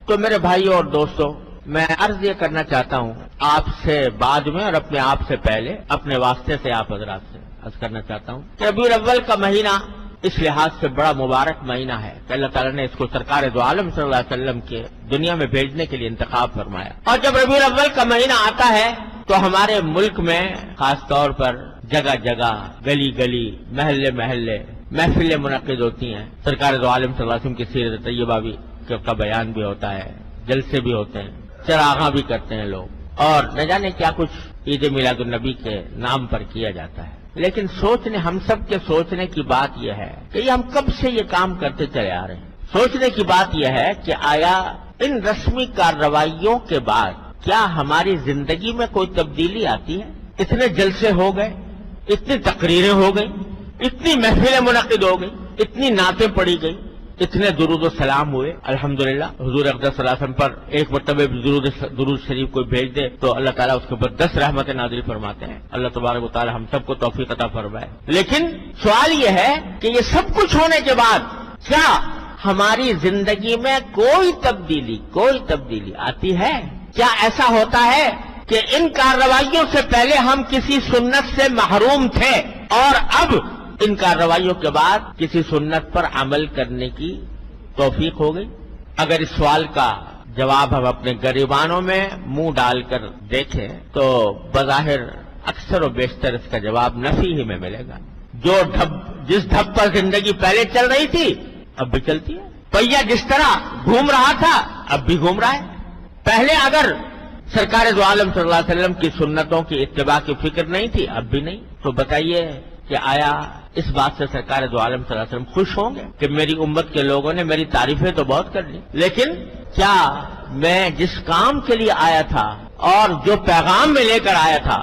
تو میرے بھائیوں اور دوستوں، میں عرض یہ کرنا چاہتا ہوں آپ سے بعد میں اور اپنے آپ سے پہلے، اپنے واسطے سے آپ حضرات سے عرض کرنا چاہتا ہوں کہ ربیع الاول کا مہینہ اس لحاظ سے بڑا مبارک مہینہ ہے کہ اللہ تعالیٰ نے اس کو سرکار دو عالم صلی اللہ علیہ وسلم کے دنیا میں بھیجنے کے لیے انتخاب فرمایا۔ اور جب ربیع الاول کا مہینہ آتا ہے تو ہمارے ملک میں خاص طور پر جگہ جگہ، گلی گلی، محلے محلے محفلیں منعقد ہوتی ہیں، سرکار دو عالم صلی اللہ علیہ وسلم کی سیرت طیبہ بھی کا بیان بھی ہوتا ہے، جلسے بھی ہوتے ہیں، چراغاں بھی کرتے ہیں لوگ، اور نہ جانے کیا کچھ عید میلاد النبی کے نام پر کیا جاتا ہے۔ لیکن ہم سب کے سوچنے کی بات یہ ہے کہ یہ ہم کب سے یہ کام کرتے چلے آ رہے ہیں۔ سوچنے کی بات یہ ہے کہ آیا ان رسمی کارروائیوں کے بعد کیا ہماری زندگی میں کوئی تبدیلی آتی ہے؟ اتنے جلسے ہو گئے، اتنی تقریریں ہو گئی، اتنی محفلیں منعقد ہو گئی، اتنی نعتیں پڑھی گئی، اتنے درود و سلام ہوئے، الحمدللہ حضور اقدس صلی اللہ علیہ وسلم پر ایک مرتبہ درود شریف کوئی بھیج دے تو اللہ تعالیٰ اس کے اوپر 10 رحمتیں نازل فرماتے ہیں۔ اللہ تبارک و تعالیٰ ہم سب کو توفیق عطا فرمائے۔ لیکن سوال یہ ہے کہ یہ سب کچھ ہونے کے بعد کیا ہماری زندگی میں کوئی تبدیلی آتی ہے؟ کیا ایسا ہوتا ہے کہ ان کارروائیوں سے پہلے ہم کسی سنت سے محروم تھے اور اب ان کارروائیوں کے بعد کسی سنت پر عمل کرنے کی توفیق ہو گئی؟ اگر اس سوال کا جواب ہم اپنے گریبانوں میں منہ ڈال کر دیکھیں تو بظاہر اکثر و بیشتر اس کا جواب نفی ہی میں ملے گا۔ جس ڈھب پر زندگی پہلے چل رہی تھی اب بھی چلتی ہے، پہیا جس طرح گھوم رہا تھا اب بھی گھوم رہا ہے۔ پہلے اگر سرکار دو عالم صلی اللہ علیہ وسلم کی سنتوں کی اتباع کی فکر نہیں تھی اب بھی نہیں، تو بتائیے کہ آیا اس بات سے سرکار دو عالم صلی اللہ علیہ وسلم خوش ہوں گے کہ میری امت کے لوگوں نے میری تعریفیں تو بہت کر لی، لیکن کیا میں جس کام کے لیے آیا تھا اور جو پیغام میں لے کر آیا تھا،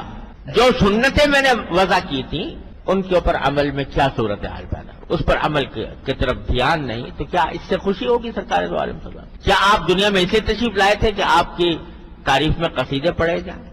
جو سنتیں میں نے وضع کی تھیں، ان کے اوپر عمل میں کیا صورتحال پیدا، اس پر عمل کی طرف دھیان نہیں، تو کیا اس سے خوشی ہوگی سرکار دو عالم صلی اللہ علیہ وسلم؟ کیا آپ دنیا میں اسے تشریف لائے تھے کہ آپ کی تعریف میں قصیدے پڑھے جائیں؟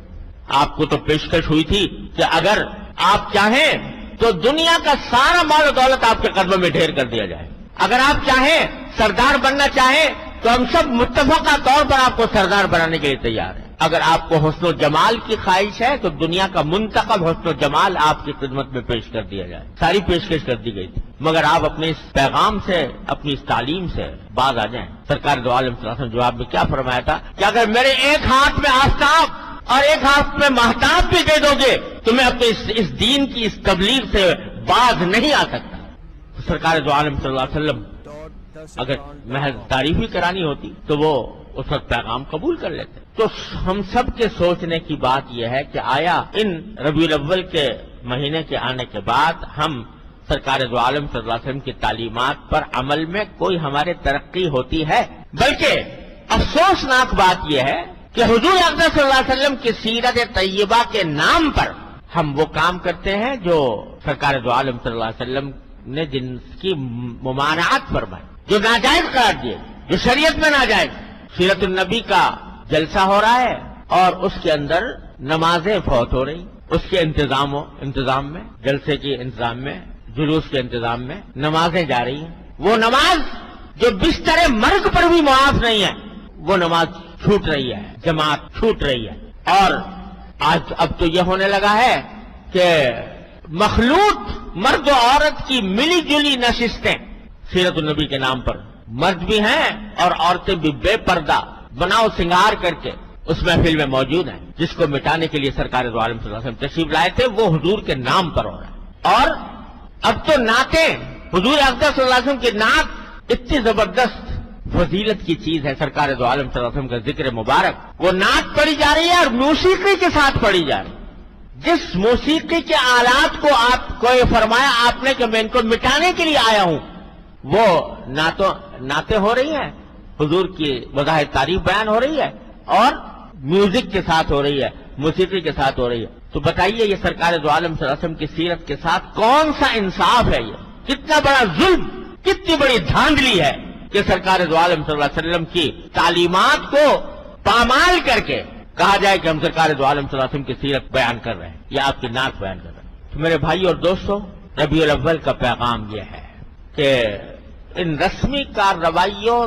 آپ کو تو پیشکش ہوئی تھی کہ اگر آپ چاہیں تو دنیا کا سارا مال و دولت آپ کے قدموں میں ڈھیر کر دیا جائے، اگر آپ چاہیں سردار بننا چاہیں تو ہم سب متفقہ طور پر آپ کو سردار بنانے کے لیے تیار ہیں، اگر آپ کو حسن و جمال کی خواہش ہے تو دنیا کا منتخب حسن و جمال آپ کی خدمت میں پیش کر دیا جائے، ساری پیشکش کر دی گئی تھی، مگر آپ اپنے اس پیغام سے، اپنی اس تعلیم سے باز آ جائیں۔ سرکار دو عالم صلی اللہ علیہ وسلم جواب میں کیا فرمایا تھا کہ اگر میرے ایک ہاتھ میں آفتاب اور ایک ہاتھ میں مہتاب بھی دے دو گے تو میں اپنے اس دین کی اس تبلیغ سے باز نہیں آ سکتا۔ سرکار دو عالم صلی اللہ علیہ وسلم اگر محض تعریف ہی کرانی ہوتی تو وہ اس وقت پیغام قبول کر لیتے۔ تو ہم سب کے سوچنے کی بات یہ ہے کہ آیا ان ربیع الاول کے مہینے کے آنے کے بعد ہم سرکار دو عالم صلی اللہ علیہ وسلم کی تعلیمات پر عمل میں کوئی ہمارے ترقی ہوتی ہے؟ بلکہ افسوسناک بات یہ ہے کہ حضور اقدس صلی اللہ علیہ وسلم کی سیرت طیبہ کے نام پر ہم وہ کام کرتے ہیں جو سرکار دو عالم صلی اللہ علیہ وسلم نے جن کی ممانعت فرمائی، جو ناجائز قرار دیے، جو شریعت میں ناجائز۔ سیرت النبی کا جلسہ ہو رہا ہے اور اس کے اندر نمازیں فوت ہو رہی، اس کے انتظام میں، جلسے کے انتظام میں، جلوس کے انتظام میں نمازیں جا رہی ہیں۔ وہ نماز جو بستر مرگ پر بھی معاف نہیں ہے، وہ نماز چھوٹ رہی ہے، جماعت چھوٹ رہی ہے۔ اور آج اب تو یہ ہونے لگا ہے کہ مخلوط مرد و عورت کی ملی جلی نشستیں سیرت النبی کے نام پر، مرد بھی ہیں اور عورتیں بھی بے پردہ بناؤ سنگار کر کے اس محفل میں موجود ہیں، جس کو مٹانے کے لیے سرکار دو عالم صلی اللہ علیہ وسلم تشریف لائے تھے، وہ حضور کے نام پر ہو رہا ہے۔ اور اب تو نعتیں، حضور اقدس صلی اللہ علیہ وسلم کی نعت اتنی زبردست فضیلت کی چیز ہے، سرکار دو عالم صلی اللہ علیہ وسلم کا ذکر مبارک، وہ نعت پڑھی جا رہی ہے اور موسیقی کے ساتھ پڑھی جا رہی ہے۔ جس موسیقی کے آلات کو آپ کو یہ فرمایا آپ نے کہ میں ان کو مٹانے کے لیے آیا ہوں، وہ نعتیں ہو رہی ہیں، حضور کی بظاہر تعریف بیان ہو رہی ہے اور میوزک کے ساتھ ہو رہی ہے، موسیقی کے ساتھ ہو رہی ہے۔ تو بتائیے یہ سرکار دو عالم صلی اللہ علیہ وسلم کی سیرت کے ساتھ کون سا انصاف ہے؟ یہ کتنا بڑا ظلم، کتنی بڑی دھاندلی ہے کہ سرکار دو عالم صلی اللہ علیہ وسلم کی تعلیمات کو پامال کر کے کہا جائے کہ ہم سرکار دو عالم صلی اللہ علیہ وسلم کی سیرت بیان کر رہے ہیں یا آپ کی نعت بیان کر رہے ہیں۔ تو میرے بھائی اور دوستو، ربیع الاول کا پیغام یہ ہے کہ ان رسمی کارروائیوں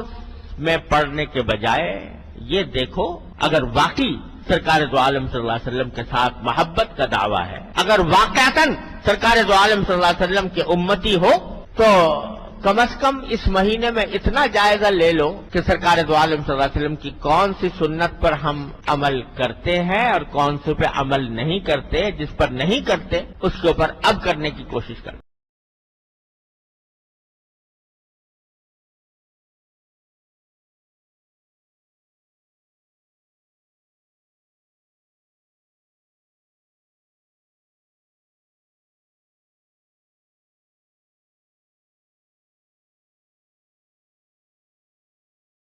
میں پڑھنے کے بجائے یہ دیکھو اگر واقعی سرکار دو عالم صلی اللہ علیہ وسلم کے ساتھ محبت کا دعویٰ ہے، اگر واقعتاً سرکار دو عالم صلی اللہ علیہ وسلم کے امتی ہو تو کم از کم اس مہینے میں اتنا جائزہ لے لو کہ سرکار دو عالم صلی اللہ علیہ وسلم کی کون سی سنت پر ہم عمل کرتے ہیں اور کون سی پہ عمل نہیں کرتے، جس پر نہیں کرتے اس کے اوپر اب کرنے کی کوشش کرتے